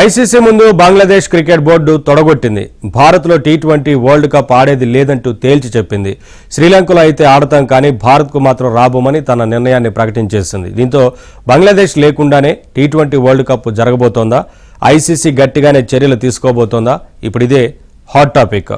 ICC ముందు Bangladesh cricket board తొడగొట్టింది. భారత్లో T20 world cup ఆడేది లేదంటూ తేల్చి చెప్పింది. శ్రీలంకలో అయితే ఆడతాం కానీ భారత్కు మాత్రం రాబోమని తన నిర్ణయాన్ని ప్రకటించేసింది. దీంతో బంగ్లాదేశ్ లేకుండానే టీ20 వరల్డ్ కప్ జరగబోతోందా? ఐసీసీ గట్టిగానే చర్యలు తీసుకోబోతోందా? ఇప్పుడు ఇదే hot topic.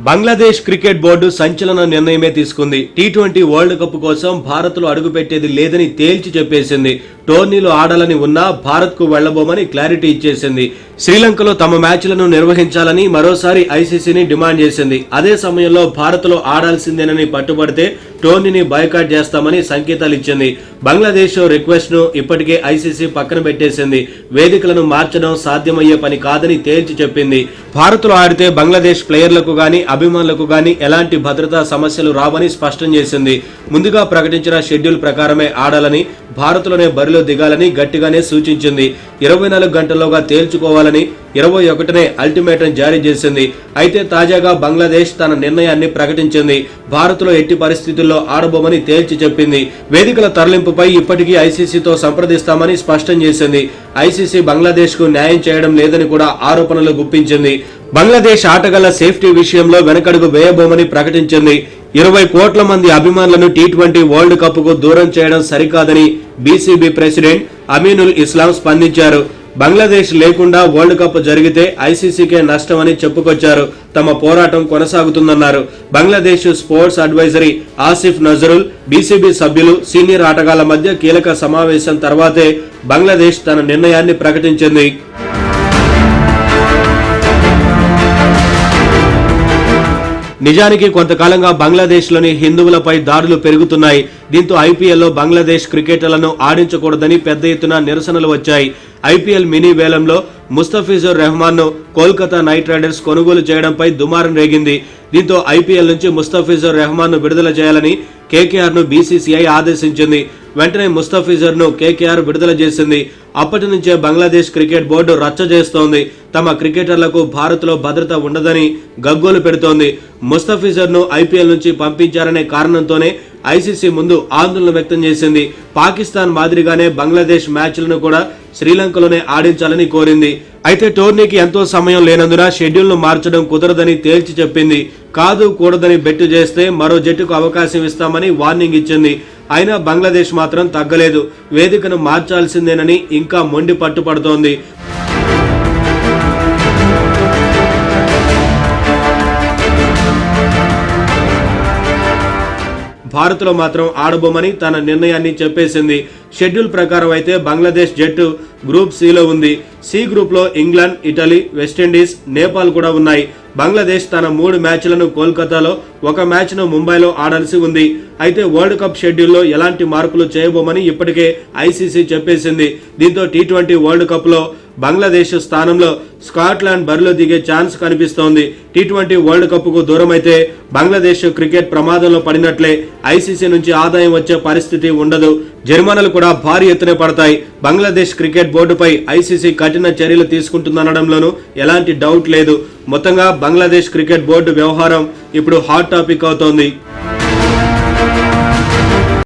Bangladesh cricket board సంచలన నిర్ణయమే తీసుకుంది. టీ20 వరల్డ్ కప్ కోసం భారత్లో అడుగుపెట్టేది లేదని తేల్చి చెప్పేసింది. టోర్నీలు ఆడాలని ఉన్నా భారత్కు వెళ్లబోమని క్లారిటీ ఇచ్చేసింది. శ్రీలంకలో తమ మ్యాచ్లను నిర్వహించాలని మరోసారి ఐసీసీని డిమాండ్ చేసింది. అదే సమయంలో భారత్లో ఆడాల్సిందేనని పట్టుబడితే టోర్నీని బాయ్కాట్ చేస్తామని సంకేతాలు ఇచ్చింది. బంగ్లాదేశ్ రిక్వెస్ట్ ను ఇప్పటికే ఐసీసీ పక్కన పెట్టేసింది. వేదికలను మార్చడం సాధ్యమయ్యే పని కాదని తేల్చి చెప్పింది. భారత్లో ఆడితే బంగ్లాదేశ్ ప్లేయర్లకు గాని అభిమానులకు గాని ఎలాంటి భద్రతా సమస్యలు రావని స్పష్టం చేసింది. ముందుగా ప్రకటించిన షెడ్యూల్ ప్రకారమే ఆడాలని, భారత్లోనే బరిలో దిగాలని గట్టిగానే సూచించింది. 24 గంటల్లోగా తేల్చుకోవాలని 21నే అల్టిమేటం జారీ చేసింది. అయితే తాజాగా బంగ్లాదేశ్ తన నిర్ణయాన్ని ప్రకటించింది. భారత్లో ఎట్టి పరిస్థితుల్లో ఆడబోమని తేల్చి చెప్పింది. వేదికల తరలింపుపై ఇప్పటికీ ఐసీసీతో సంప్రదిస్తామని స్పష్టం చేసింది. ఐసీసీ బంగ్లాదేశ్ కు న్యాయం చేయడం లేదని కూడా ఆరోపణలు గుప్పించింది. బంగ్లాదేశ్ ఆటగాళ్ల సేఫ్టీ విషయంలో వెనకడుగు వేయబోమని ప్రకటించింది. 20 కోట్ల మంది అభిమానులను టీ20 వరల్డ్ కప్ కు దూరం చేయడం సరికాదని బీసీబీ ప్రెసిడెంట్ అమీనుల్ ఇస్లాం స్పందించారు. బంగ్లాదేశ్ లేకుండా వరల్డ్ కప్ జరిగితే ఐసీసీకే నష్టమని చెప్పుకొచ్చారు. తమ పోరాటం కొనసాగుతుందన్నారు. Bangladesh sports advisory Asif Nazrul, BCB సభ్యులు, సీనియర్ ఆటగాళ్ల మధ్య కీలక సమావేశం తర్వాతే బంగ్లాదేశ్ తన నిర్ణయాన్ని ప్రకటించింది. నిజానికి కొంతకాలంగా బంగ్లాదేశ్లోని హిందువులపై దాడులు పెరుగుతున్నాయి. దీంతో ఐపీఎల్లో బంగ్లాదేశ్ క్రికెటర్లను ఆడించకూడదని పెద్ద ఎత్తున నిరసనలు వచ్చాయి. ఐపీఎల్ మినీ వేలంలో ముస్తఫిజుర్ రెహమాన్ ను కోల్కతా నైట్ రైడర్స్ కొనుగోలు చేయడంపై దుమారం రేగింది. దీంతో ఐపీఎల్ నుంచి ముస్తఫిజుర్ రెహమాన్ ను విడుదల చేయాలని కేకేఆర్ ను బీసీసీఐ ఆదేశించింది. వెంటనే ముస్తఫిజుర్ ను కేకేఆర్ విడుదల చేసింది. అప్పటి నుంచే బంగ్లాదేశ్ క్రికెట్ బోర్డు రచ్చ చేస్తోంది. తమ క్రికెటర్లకు భారత్లో భద్రత ఉండదని గగ్గోలు పెడుతోంది. ముస్తఫిజుర్ ను ఐపీఎల్ నుంచి పంపించారనే కారణంతోనే ఐసీసీ ముందు ఆందోళన వ్యక్తం చేసింది. పాకిస్తాన్ మాదిరిగానే బంగ్లాదేశ్ మ్యాచ్లను కూడా శ్రీలంకలోనే ఆడించాలని కోరింది. అయితే టోర్నీకి ఎంతో సమయం లేనందున షెడ్యూల్ ను మార్చడం కుదరదని తేల్చి చెప్పింది. కాదు కూడదని బెట్టు చేస్తే మరో జట్టుకు అవకాశం ఇస్తామని వార్నింగ్ ఇచ్చింది. అయినా బంగ్లాదేశ్ మాత్రం తగ్గలేదు. వేదికను మార్చాల్సిందేనని ఇంకా మొండి పట్టుపడుతోంది. భారత్లో మాత్రం ఆడబోమని తన నిర్ణయాన్ని చెప్పేసింది. షెడ్యూల్ ప్రకారం అయితే బంగ్లాదేశ్ జట్టు గ్రూప్ సిలో ఉంది. సి గ్రూప్ లో ఇంగ్లాండ్, ఇటలీ, వెస్టిండీస్, నేపాల్ కూడా ఉన్నాయి. బంగ్లాదేశ్ తన 3 మ్యాచ్లను కోల్కతాలో, 1 మ్యాచ్ ను ముంబైలో ఆడాల్సి ఉంది. అయితే వరల్డ్ కప్ షెడ్యూల్లో ఎలాంటి మార్పులు చేయబోమని ఇప్పటికే ఐసీసీ చెప్పేసింది. దీంతో టీ20 వరల్డ్ కప్ లో బంగ్లాదేశ్ స్థానంలో స్కాట్లాండ్ బరిలో దిగే ఛాన్స్ కనిపిస్తోంది. టీ20 వరల్డ్ కప్ కు దూరమైతే బంగ్లాదేశ్ క్రికెట్ ప్రమాదంలో పడినట్లే. ఐసీసీ నుంచి ఆదాయం వచ్చే పరిస్థితి ఉండదు. జరిమానాలు కూడా భారీ ఎత్తున పడతాయి. బంగ్లాదేశ్ క్రికెట్ బోర్డుపై ఐసీసీ కఠిన చర్యలు తీసుకుంటుందనడంలోనూ ఎలాంటి డౌట్ లేదు. మొత్తంగా బంగ్లాదేశ్ క్రికెట్ బోర్డు వ్యవహారం ఇప్పుడు హాట్ టాపిక్ అవుతోంది.